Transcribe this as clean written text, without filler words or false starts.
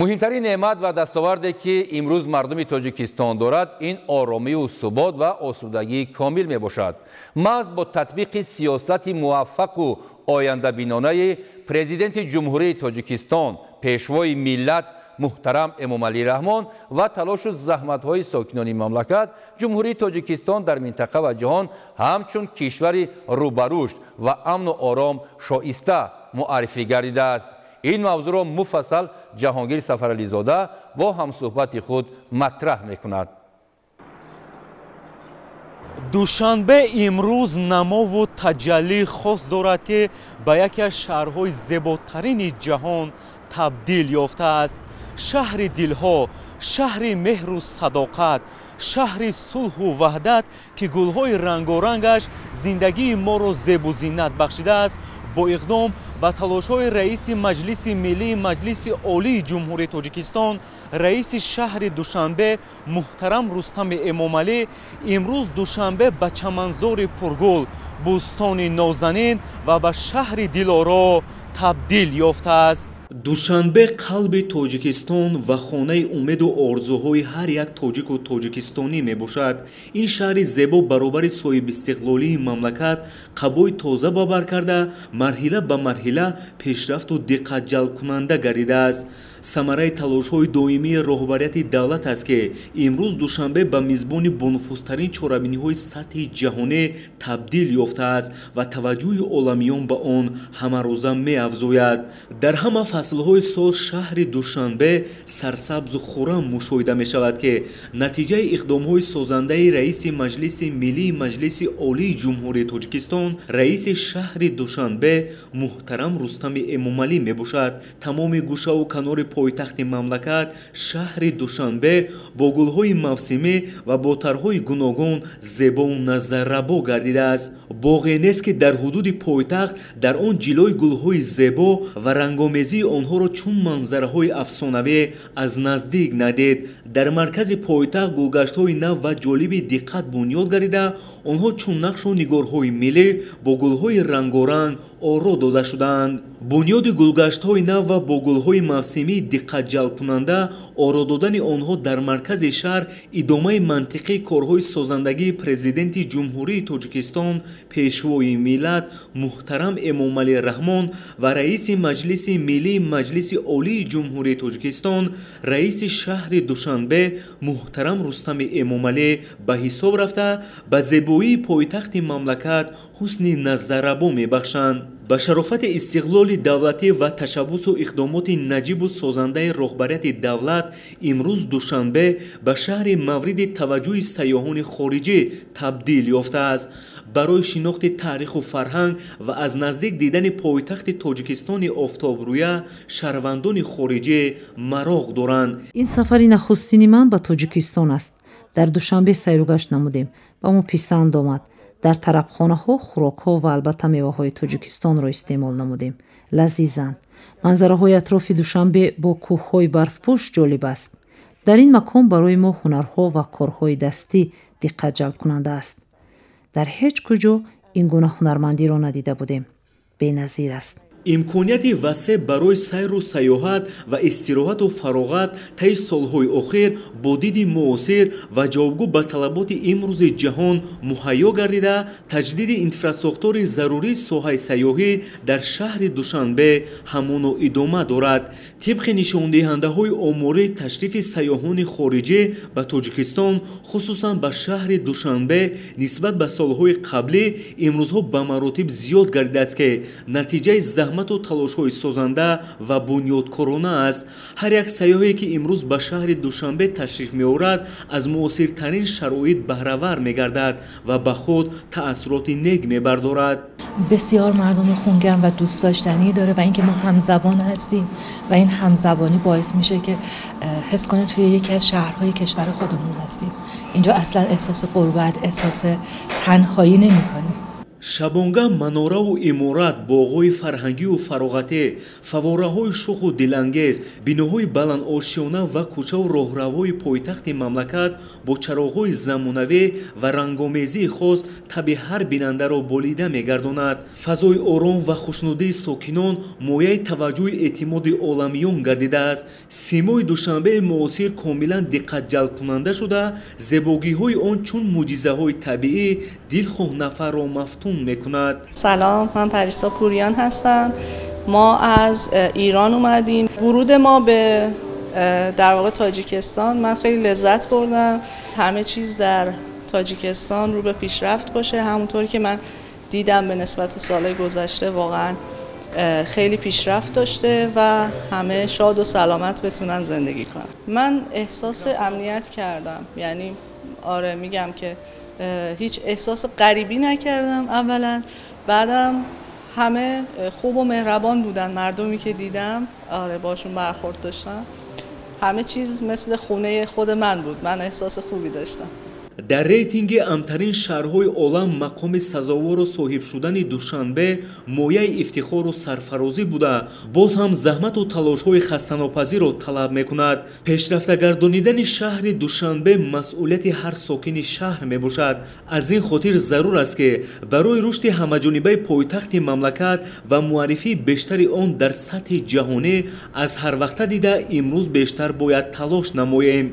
مهمترین نعمت و دستاوردی که امروز مردم تاجیکستان دارد این آرامی و ثبات و آسودگی کامل می باشد. محض با تطبیق سیاست موفق و آینده بینانه پرزیدنت جمهوری تاجیکستان، پیشوای ملت محترم امامعلی رحمان و تلاش و زحمت‌های ساکنان مملکت، جمهوری تاجیکستان در منطقه و جهان همچون کشوری روبرشت و امن و آرام شایسته معرفی گردیده است. این موضوع را مفصل جهانگیر سفرعلی زاده با همصحبت خود مطرح می‌کند. دوشنبه امروز نما و تجلی خاص دارد که به یکی از شهرهای زیباترین جهان تبدیل یافته است. شهر دلها، شهر مهر و صداقت، شهر صلح و وحدت که گلهای رنگارنگش زندگی ما را زیب و زینت بخشیده است. با اقدام و تلاش‌های رئیس مجلس ملی مجلس عالی جمهوری تاجیکستان، رئیس شهر دوشنبه محترم رستم امامعلی، امروز دوشنبه به چمنزار پرگل، بوستان نازنین و به شهر دلارا تبدیل یافته است. دوشنبه قلب تاجیکستان و خانه امید و آرزوهای هر یک تاجیک و تاجیکستانی می باشد. این شهر زیبا برابر صاحب استقلالی مملکت قبای تازه بابر کرده، مرحله به مرحله پیشرفت و دقت جلب کننده گردیده است. ثمره تلاش‌های دائمی رهبریت دولت است که امروز دوشنبه به میزبان بانفوذترین چاره‌بینی‌های سطح جهانی تبدیل یافته است و توجه عالمیان به آن همه‌روزه می‌افزاید. در همه فصل‌های سال شهر دوشنبه سرسبز و خرم مشاهده می‌شود که نتیجه اقدام‌های سازنده رئیس مجلس ملی مجلس عالی جمهوری تاجیکستان، رئیس شهر دوشنبه محترم رستم امامعلی میباشد. تمام گوشه و کنار پایتخت مملکت شهر دوشنبه با گل‌های موسمی و با طرح‌های گوناگون زیبا و نظرربا گردیده است. باغی نیست که در حدود پایتخت در آن جلوی گل‌های زیبا و رنگامیزی آنها را چون منظره‌های افسانه‌ای از نزدیک ندید. در مرکز پایتخت گلگشت‌های نو و جالب دقت بنیاد گردیده، آنها چون نقش و نگارهای ملی با گل‌های رنگارنگ آرا داده شدند. بنیاد گلگشت‌های نو و با گل‌های موسمی دقت جلب کننده آرا دادن آنها در مرکز شهر ادامه منطقی کارهای سازندگی پرزیدنت جمهوری تاجیکستان، پیشوای ملت محترم امامعلی رحمان و رئیس مجلس ملی مجلس عالی جمهوری تاجیکستان، رئیس شهر دوشنبه محترم رستم امامعلی به حساب رفته به زیبایی پایتخت مملکت حسن نظرربا میبخشند. با شرافت استقلال دولتی و تشبث و اقدامات نجیب و سازنده رهبریت دولت، امروز دوشنبه به شهر مورد توجه سیاحان خارجی تبدیل یافته است. برای شناخت تاریخ و فرهنگ و از نزدیک دیدن پایتخت تاجیکستان آفتابرویه شهروندان خارجی مراغ دارند. این سفری نخستین من به تاجیکستان است. در دوشنبه سیر و گشت نمودیم. با ما پسند آمد. در طربخانه‌ها خوراک‌ها و البته میوه‌های تاجیکستان را استعمال نمودیم. لذیذند. منظره‌های اطراف دوشنبه با کوه‌های برفپوش جالب است. در این مکان برای ما هنرها و کارهای دستی دقت جلب کننده است. در هیچ کجا این گونه هنرمندی را ندیده بودیم. بی‌نظیر است. امکانیت وسیع برای سیر و سیاحت و استراحت و فراغت طی سالهای اخیر با دید معاصر و جوابگو به طلبات امروز جهان مهیا گردیده، تجدید اینفراستراکچور ضروری ساحه سیاحی در شهر دوشنبه همان و ادامه دارد. طبق نشاندهنده‌های آماری تشریف سیاحان خارجی به تاجیکستان خصوصا به شهر دوشنبه نسبت به سالهای قبلی امروزها به مراتب زیاد گردیده است که نتیجه زحمت و تلاش‌های سازنده و بنیادکارانه است. هر یک سیاحی که امروز به شهر دوشنبه تشریف می‌آورد از مؤثرترین شرایط بهره‌ور می‌گردد و به خود تأثیرات نیک می‌بردارد. بسیار مردم خونگرم و دوست داشتنی داره و اینکه ما همزبان هستیم و این همزبانی باعث میشه که حس کنیم توی یکی از شهرهای کشور خودمون هستیم. اینجا اصلا احساس غربت، احساس تنهایی نمی‌کنیم. шабонга манораву иморат, боғҳои фарҳангию фароғатӣ, фавораҳои шуху дилангез, биноҳои баландошиёна ва кӯчаву роҳравои пойтахти мамлакат бо чароғҳои замонавӣ ва рангомезии хос таби ҳар бинандаро болида мегардонад. фазои ором ва хушнудии сокинон мояи таваҷҷӯҳи эътимоди оламиён гардидааст. симои душанбеи муосир комилан диққатҷалбкунанда шуда, зебогиҳои он чун мӯъҷизаҳои табиӣ дилхоҳ нафарро мафтун میکند. سلام، من پریسا پوریان هستم. ما از ایران اومدیم. ورود ما به در واقع تاجیکستان من خیلی لذت بردم. همه چیز در تاجیکستان رو به پیشرفت باشه، همونطوری که من دیدم به نسبت سالهای گذشته واقعا خیلی پیشرفت داشته و همه شاد و سلامت بتونن زندگی کنن. من احساس امنیت کردم، یعنی آره میگم که هیچ احساس غریبی نکردم اولا، بعدم همه خوب و مهربان بودن، مردمی که دیدم آره باشون برخورد داشتم، همه چیز مثل خونه خود من بود، من احساس خوبی داشتم. дар рейтинги амтарин шаҳрҳои олам мақоми сазовору соҳиб шудани душанбе мояи ифтихору сарфарозӣ буда, боз ҳам заҳмату талошҳои хастанопазирро талаб мекунад. пешрафта гардонидани шаҳри душанбе масъулияти ҳар сокини шаҳр мебошад. аз ин хотир зарур аст ки барои рушди ҳамаҷонибаи пойтахти мамлакат ва муаррифии бештари он дар сатҳи ҷаҳонӣ аз ҳарвақта дида имрӯз бештар бояд талош намоем.